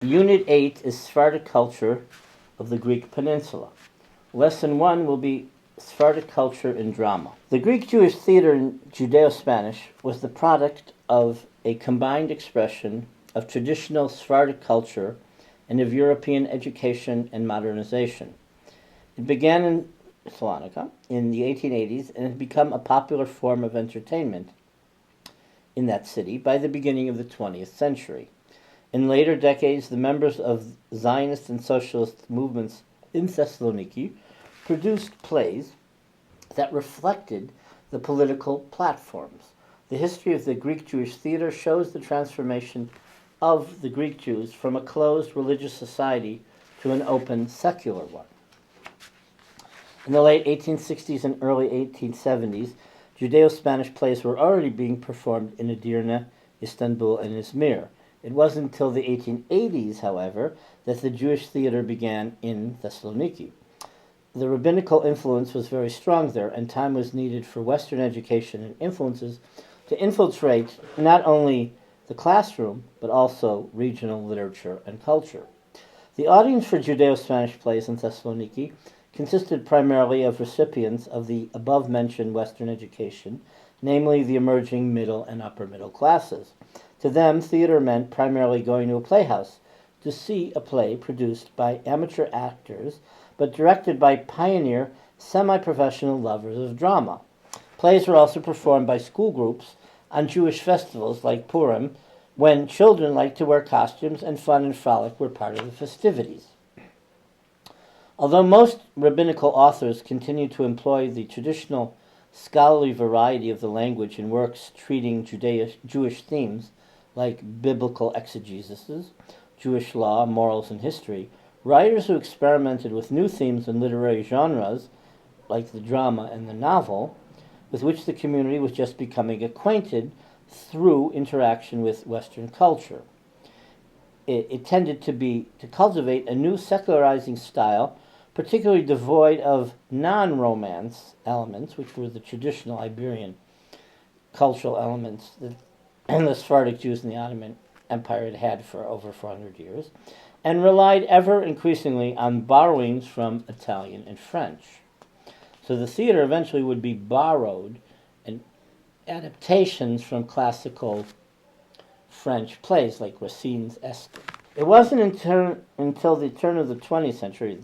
Unit 8 is Sephardic culture of the Greek peninsula. Lesson 1 will be Sephardic culture in drama. The Greek-Jewish theater in Judeo-Spanish was the product of a combined expression of traditional Sephardic culture and of European education and modernization. It began in Salonika in the 1880s and had become a popular form of entertainment in that city by the beginning of the 20th century. In later decades, the members of Zionist and socialist movements in Thessaloniki produced plays that reflected the political platforms. The history of the Greek-Jewish theater shows the transformation of the Greek Jews from a closed religious society to an open secular one. In the late 1860s and early 1870s, Judeo-Spanish plays were already being performed in Edirne, Istanbul, and Izmir. It wasn't until the 1880s, however, that the Jewish theater began in Thessaloniki. The rabbinical influence was very strong there, and time was needed for Western education and influences to infiltrate not only the classroom, but also regional literature and culture. The audience for Judeo-Spanish plays in Thessaloniki consisted primarily of recipients of the above-mentioned Western education, namely the emerging middle and upper middle classes. To them, theater meant primarily going to a playhouse to see a play produced by amateur actors, but directed by pioneer, semi-professional lovers of drama. Plays were also performed by school groups on Jewish festivals like Purim, when children liked to wear costumes and fun and frolic were part of the festivities. Although most rabbinical authors continued to employ the traditional scholarly variety of the language in works treating Jewish themes like biblical exegesis, Jewish law, morals, and history, writers who experimented with new themes and literary genres, like the drama and the novel, with which the community was just becoming acquainted through interaction with Western culture. It tended to cultivate a new secularizing style, particularly devoid of non-Romance elements, which were the traditional Iberian cultural elements that the Sephardic Jews in the Ottoman Empire had had for over 400 years, and relied ever increasingly on borrowings from Italian and French. So the theater eventually would be borrowed and adaptations from classical French plays like Racine's Esther. It wasn't until the turn of the 20th century,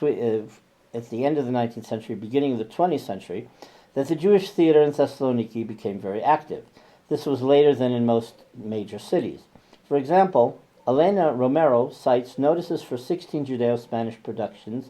at the end of the 19th century, beginning of the 20th century, that the Jewish theater in Thessaloniki became very active. This was later than in most major cities. For example, Elena Romero cites notices for 16 Judeo-Spanish productions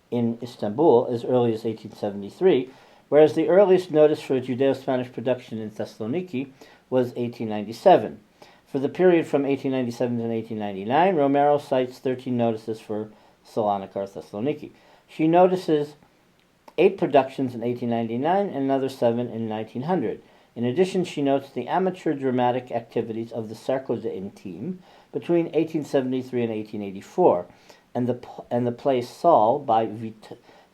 in Istanbul as early as 1873, whereas the earliest notice for a Judeo-Spanish production in Thessaloniki was 1897. For the period from 1897 to 1899, Romero cites 13 notices for Salonika or Thessaloniki. She notices 8 productions in 1899 and another 7 in 1900. In addition, she notes the amateur dramatic activities of the Cercle d'Intime between 1873 and 1884, and the play Saul by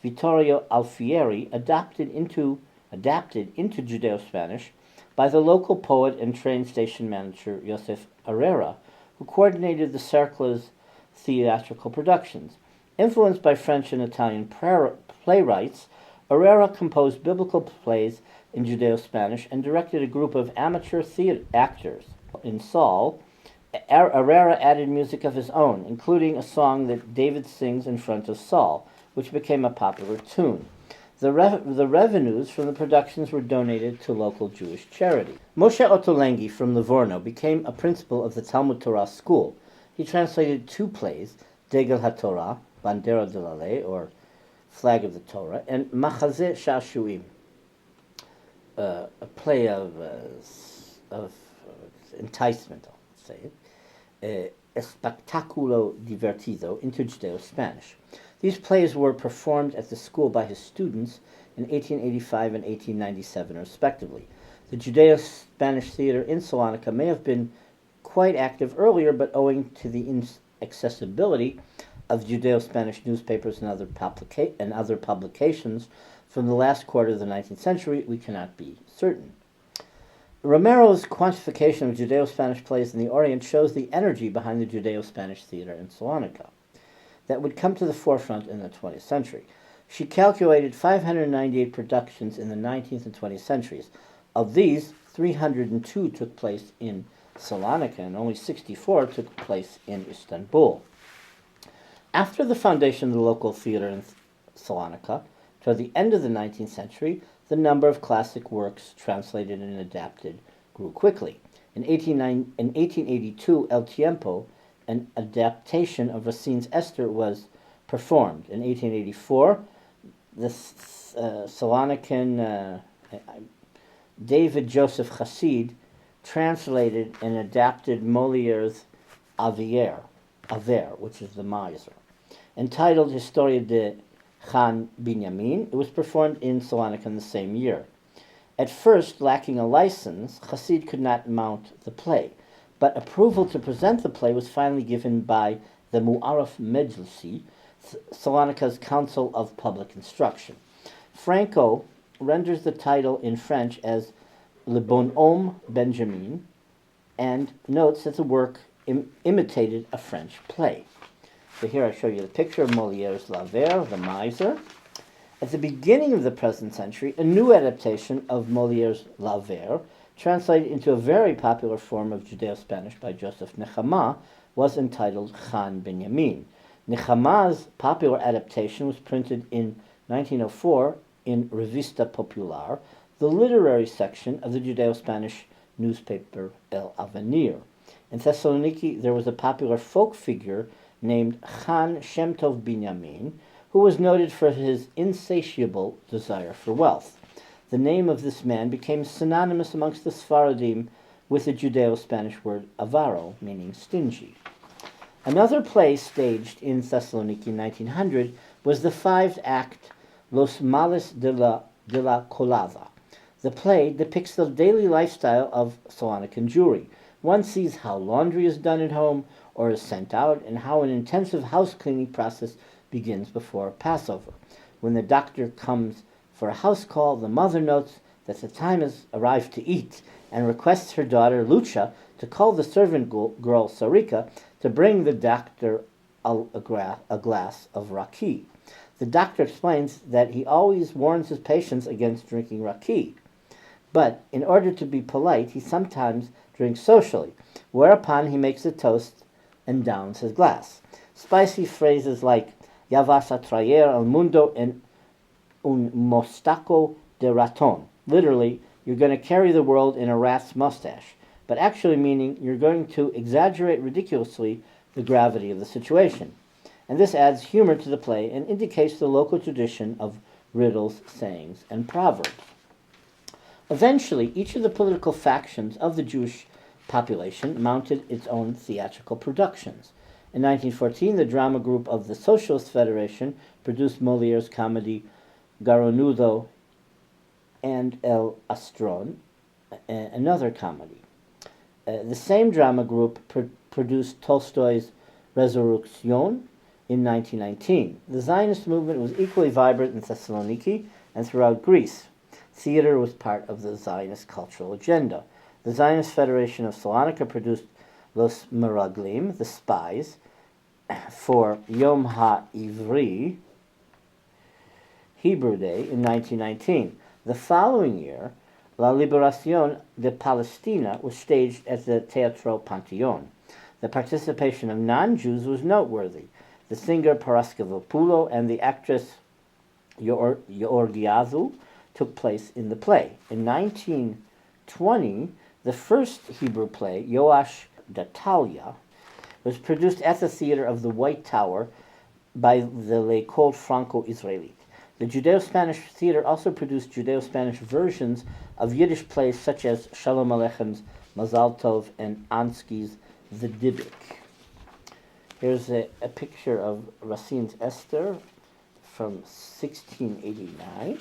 Vittorio Alfieri, adapted into Judeo-Spanish by the local poet and train station manager Josef Herrera, who coordinated the Cercle's theatrical productions. Influenced by French and Italian playwrights, Herrera composed biblical plays in Judeo-Spanish and directed a group of amateur theater actors. In Saul, Herrera added music of his own, including a song that David sings in front of Saul, which became a popular tune. The revenues from the productions were donated to local Jewish charity. Moshe Ottolenghi from Livorno became a principal of the Talmud Torah school. He translated 2 plays, Degel HaTorah, Bandera de la Ley, or Flag of the Torah, and Machazeh Sha'shuim, a play of enticement, I'll say it, Espectáculo Divertido, into Judeo-Spanish. These plays were performed at the school by his students in 1885 and 1897, respectively. The Judeo-Spanish theater in Salonika may have been quite active earlier, but owing to the inaccessibility of Judeo-Spanish newspapers and other publications from the last quarter of the 19th century, we cannot be certain. Romero's quantification of Judeo-Spanish plays in the Orient shows the energy behind the Judeo-Spanish theater in Salonika that would come to the forefront in the 20th century. She calculated 598 productions in the 19th and 20th centuries. Of these, 302 took place in Salonika and only 64 took place in Istanbul. After the foundation of the local theater in Salonika, toward the end of the 19th century, the number of classic works translated and adapted grew quickly. In 1882, El Tiempo, an adaptation of Racine's Esther, was performed. In 1884, the Salonican David Joseph Chassid translated and adapted Molière's Avers, which is the miser. Entitled Historia de Khan Binyamin, it was performed in Salonika in the same year. At first, lacking a license, Chassid could not mount the play, but approval to present the play was finally given by the Mu'arraf Mejlisi, Salonika's Council of Public Instruction. Franco renders the title in French as Le Bonhomme Benjamin and notes that the work imitated a French play. So here I show you the picture of Molière's L'Avare, the miser. At the beginning of the present century, a new adaptation of Molière's L'Avare, translated into a very popular form of Judeo-Spanish by Joseph Nechama, was entitled Khan Binyamin. Nechama's popular adaptation was printed in 1904 in Revista Popular, the literary section of the Judeo-Spanish newspaper El Avenir. In Thessaloniki, there was a popular folk figure named Khan Shem Tov Binyamin, who was noted for his insatiable desire for wealth. The name of this man became synonymous amongst the Sfaradim with the Judeo-Spanish word avaro, meaning stingy. Another play staged in Thessaloniki in 1900 was the 5-act Los Males de la Colada. The play depicts the daily lifestyle of Salonican Jewry. One sees how laundry is done at home or is sent out, and how an intensive house cleaning process begins before Passover. When the doctor comes for a house call, the mother notes that the time has arrived to eat and requests her daughter Lucha to call the servant girl Sarika to bring the doctor a glass of raki. The doctor explains that he always warns his patients against drinking raki, but in order to be polite, he sometimes drinks socially, whereupon he makes a toast and downs his glass. Spicy phrases like "Ya vas a traer al mundo en un mostaco de raton," literally, "you're going to carry the world in a rat's mustache," but actually meaning you're going to exaggerate ridiculously the gravity of the situation. And this adds humor to the play and indicates the local tradition of riddles, sayings, and proverbs. Eventually, each of the political factions of the Jewish population mounted its own theatrical productions. In 1914, the drama group of the Socialist Federation produced Molière's comedy Garonudo and El Astron, another comedy. The same drama group produced Tolstoy's Resurrection in 1919. The Zionist movement was equally vibrant in Thessaloniki and throughout Greece. Theater was part of the Zionist cultural agenda. The Zionist Federation of Salonika produced Los Meraglim, the Spies, for Yom HaIvri, Hebrew Day, in 1919. The following year, La Liberación de Palestina was staged at the Teatro Panteón. The participation of non-Jews was noteworthy. The singer Paraskevopoulo and the actress Georgiazou took place in the play. In 1920, the first Hebrew play, Yoash Datalia, was produced at the Theater of the White Tower by the L'École Franco-Israélite. The Judeo-Spanish theater also produced Judeo-Spanish versions of Yiddish plays such as Shalom Aleicham's Mazal Tov and Ansky's The Dybbuk. Here's a picture of Racine's Esther from 1689.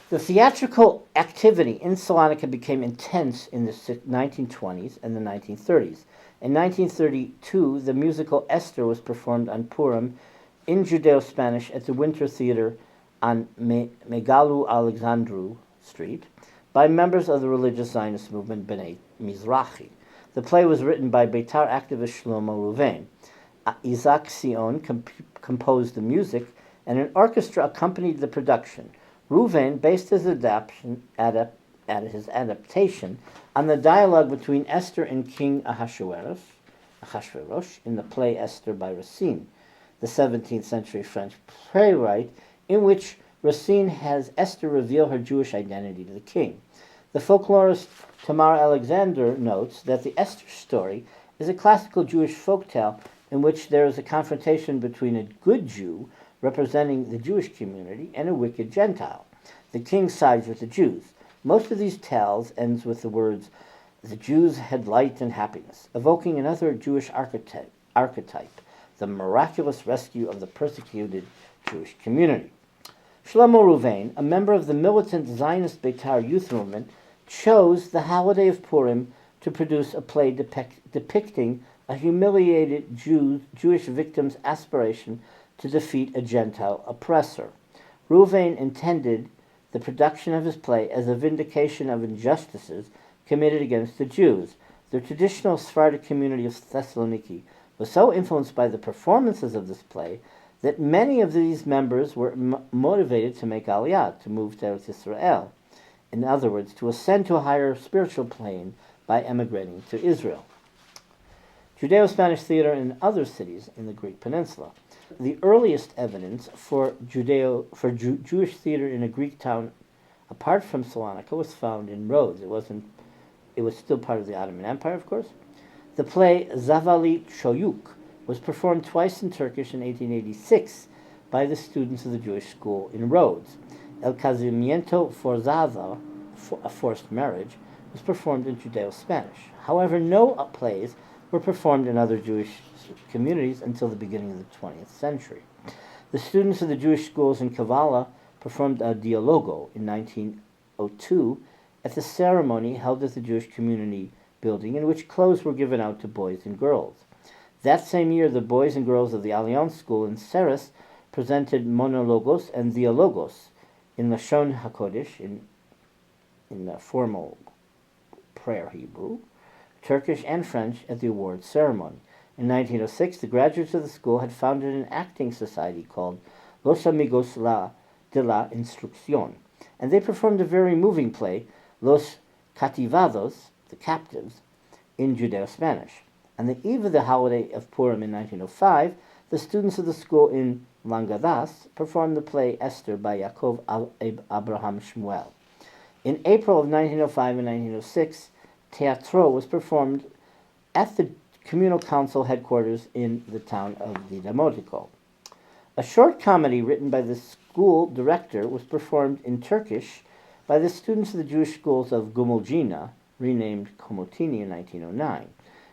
The theatrical activity in Salonika became intense in the 1920s and the 1930s. In 1932, the musical Esther was performed on Purim in Judeo-Spanish at the Winter Theater on Megalu Alexandru Street by members of the religious Zionist movement B'nai Mizrahi. The play was written by Beitar activist Shlomo Ruvain. Isaac Sion composed the music, and an orchestra accompanied the production. Ruvain based his adaptation on the dialogue between Esther and King Ahasuerus in the play Esther by Racine, the 17th century French playwright, in which Racine has Esther reveal her Jewish identity to the king. The folklorist Tamar Alexander notes that the Esther story is a classical Jewish folktale in which there is a confrontation between a good Jew representing the Jewish community and a wicked Gentile. The king sides with the Jews. Most of these tales ends with the words, "The Jews had light and happiness," evoking another Jewish archetype, the miraculous rescue of the persecuted Jewish community. Shlomo Ruvain, a member of the militant Zionist Beitar youth movement, chose the holiday of Purim to produce a play depicting a humiliated Jewish victim's aspiration to defeat a Gentile oppressor. Ruvain intended the production of his play as a vindication of injustices committed against the Jews. The traditional Sephardic community of Thessaloniki was so influenced by the performances of this play that many of these members were motivated to make Aliyah, to move to Eretz Yisrael. In other words, to ascend to a higher spiritual plane by emigrating to Israel. Judeo-Spanish theater in other cities in the Greek peninsula. The earliest evidence for Jewish theater in a Greek town, apart from Salonika, was found in Rhodes. It was still part of the Ottoman Empire, of course. The play Zavali Çoyuk was performed twice in Turkish in 1886 by the students of the Jewish school in Rhodes. El Casamiento Forzado, a forced marriage, was performed in Judeo-Spanish. However, no plays were performed in other Jewish communities until the beginning of the 20th century. The students of the Jewish schools in Kavala performed a Dialogo in 1902 at the ceremony held at the Jewish community building, in which clothes were given out to boys and girls. That same year, the boys and girls of the Alliance School in Ceres presented monologos and dialogos in Lashon HaKodesh, in the formal prayer Hebrew, Turkish and French at the awards ceremony. In 1906, the graduates of the school had founded an acting society called Los Amigos de la Instrucción, and they performed a very moving play, Los Cativados, the captives, in Judeo-Spanish. On the eve of the holiday of Purim in 1905, the students of the school in Langadas performed the play Esther by Yaakov Abraham Shmuel. In April of 1905 and 1906, Teatro was performed at the communal council headquarters in the town of Didamotiko. A short comedy written by the school director was performed in Turkish by the students of the Jewish schools of Gumuljina, renamed Komotini in 1909.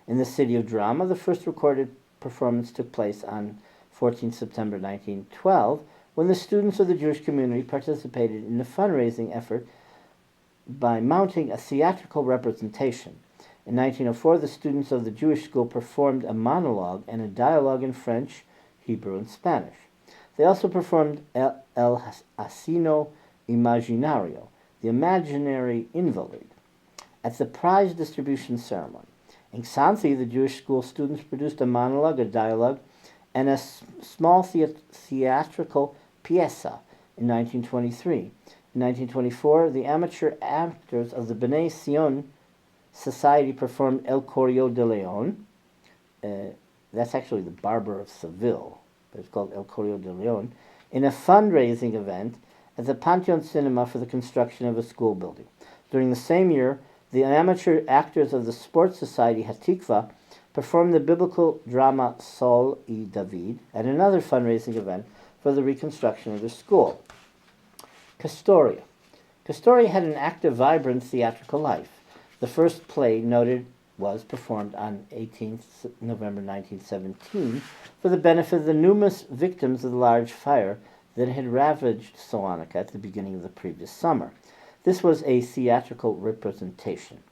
In the city of Drama, the first recorded performance took place on 14 September 1912, when the students of the Jewish community participated in a fundraising effort by mounting a theatrical representation. In 1904, the students of the Jewish school performed a monologue and a dialogue in French, Hebrew, and Spanish. They also performed El Asino Imaginario, the imaginary invalid, at the prize distribution ceremony. In Xanthi, the Jewish school students produced a monologue, a dialogue, and a small theatrical pieza in 1923. In 1924, the amateur actors of the B'nai Sion Society performed El Correo de Leon. That's actually the Barber of Seville, but it's called El Correo de Leon, in a fundraising event at the Pantheon Cinema for the construction of a school building. During the same year, the amateur actors of the Sports Society Hatikva performed the biblical drama Saul y David at another fundraising event for the reconstruction of the school. Castoria. Castoria had an active, vibrant theatrical life. The first play noted was performed on 18th November 1917 for the benefit of the numerous victims of the large fire that had ravaged Salonika at the beginning of the previous summer. This was a theatrical representation.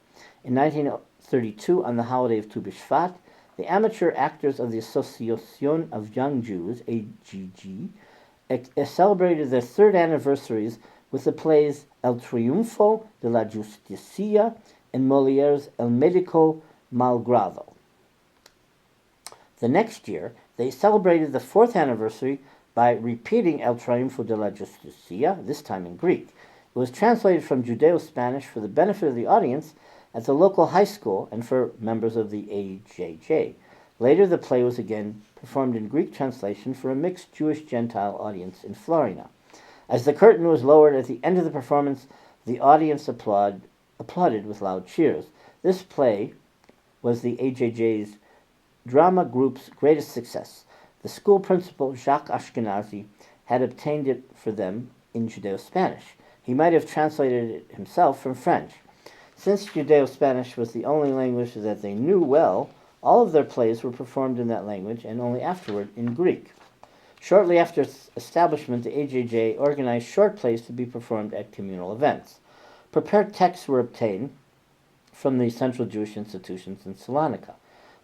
In 1932, on the holiday of Tu B'Shvat, the amateur actors of the Association of Young Jews, AGG, celebrated their third anniversaries with the plays El Triunfo de la Justicia and Molière's El Médico Malgrado. The next year, they celebrated the 4th anniversary by repeating El Triunfo de la Justicia, this time in Greek. It was translated from Judeo-Spanish for the benefit of the audience at the local high school and for members of the AJJ. Later, the play was again performed in Greek translation for a mixed Jewish-Gentile audience in Florina. As the curtain was lowered at the end of the performance, the audience applauded with loud cheers. This play was the AJJ's drama group's greatest success. The school principal, Jacques Ashkenazi, had obtained it for them in Judeo-Spanish. He might have translated it himself from French. Since Judeo-Spanish was the only language that they knew well, all of their plays were performed in that language and only afterward in Greek. Shortly after its establishment, the AJJ organized short plays to be performed at communal events. Prepared texts were obtained from the Central Jewish Institutions in Salonika.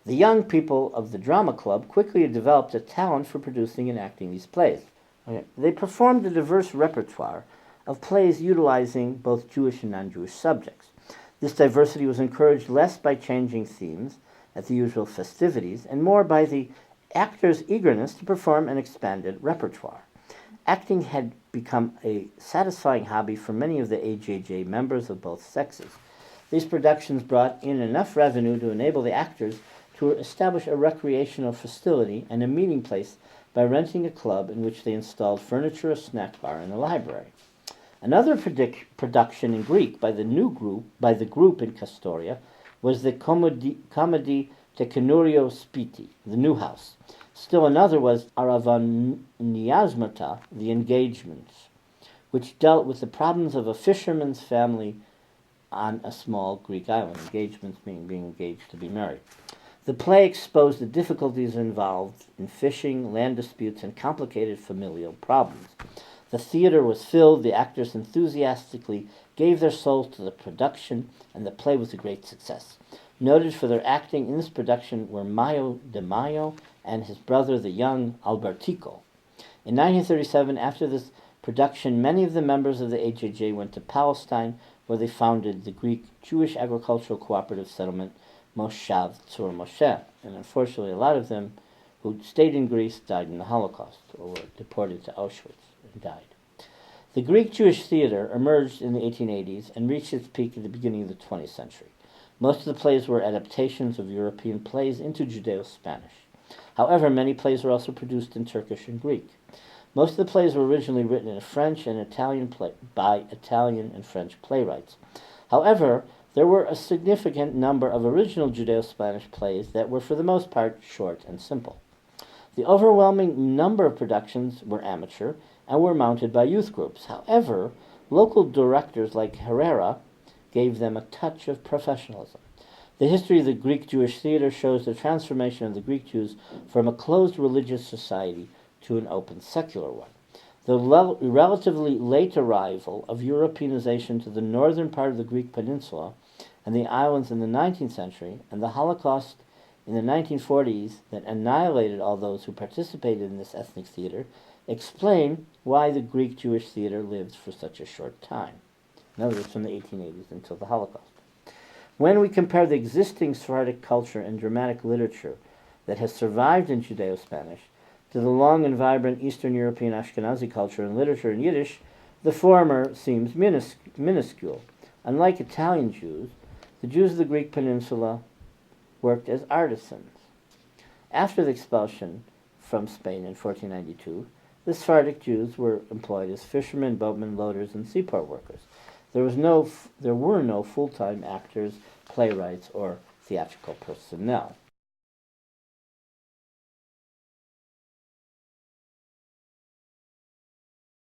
The young people of the drama club quickly developed a talent for producing and acting these plays. They performed a diverse repertoire of plays utilizing both Jewish and non-Jewish subjects. This diversity was encouraged less by changing themes at the usual festivities and more by the actors' eagerness to perform an expanded repertoire. Acting had become a satisfying hobby for many of the AJJ members of both sexes. These productions brought in enough revenue to enable the actors to establish a recreational facility and a meeting place by renting a club in which they installed furniture, a snack bar, and a library. Another production in Greek by the group in Kastoria was the Comedy Teknurio Spiti, the New House. Still another was Aravaniasmata, the Engagements, which dealt with the problems of a fisherman's family on a small Greek island. Engagements meaning being engaged to be married. The play exposed the difficulties involved in fishing, land disputes, and complicated familial problems. The theater was filled, the actors enthusiastically gave their souls to the production, and the play was a great success. Noted for their acting in this production were Mayo de Mayo and his brother, the young Albertico. In 1937, after this production, many of the members of the AJJ went to Palestine, where they founded the Greek Jewish Agricultural Cooperative Settlement, Moshav Tzur Moshe. And unfortunately, a lot of them who stayed in Greece died in the Holocaust or were deported to Auschwitz and died. The Greek Jewish theater emerged in the 1880s and reached its peak at the beginning of the 20th century. Most of the plays were adaptations of European plays into Judeo-Spanish. However, many plays were also produced in Turkish and Greek. Most of the plays were originally written in French and Italian by Italian and French playwrights. However, there were a significant number of original Judeo-Spanish plays that were for the most part short and simple. The overwhelming number of productions were amateur and were mounted by youth groups. However, local directors like Herrera gave them a touch of professionalism. The history of the Greek Jewish theater shows the transformation of the Greek Jews from a closed religious society to an open secular one. The relatively late arrival of Europeanization to the northern part of the Greek peninsula and the islands in the 19th century, and the Holocaust in the 1940s that annihilated all those who participated in this ethnic theater, explain why the Greek Jewish theater lived for such a short time. In other words, from the 1880s until the Holocaust. When we compare the existing Sephardic culture and dramatic literature that has survived in Judeo-Spanish to the long and vibrant Eastern European Ashkenazi culture and literature in Yiddish, the former seems minuscule. Unlike Italian Jews, the Jews of the Greek peninsula worked as artisans. After the expulsion from Spain in 1492, the Sephardic Jews were employed as fishermen, boatmen, loaders, and seaport workers. There were no full-time actors, playwrights, or theatrical personnel.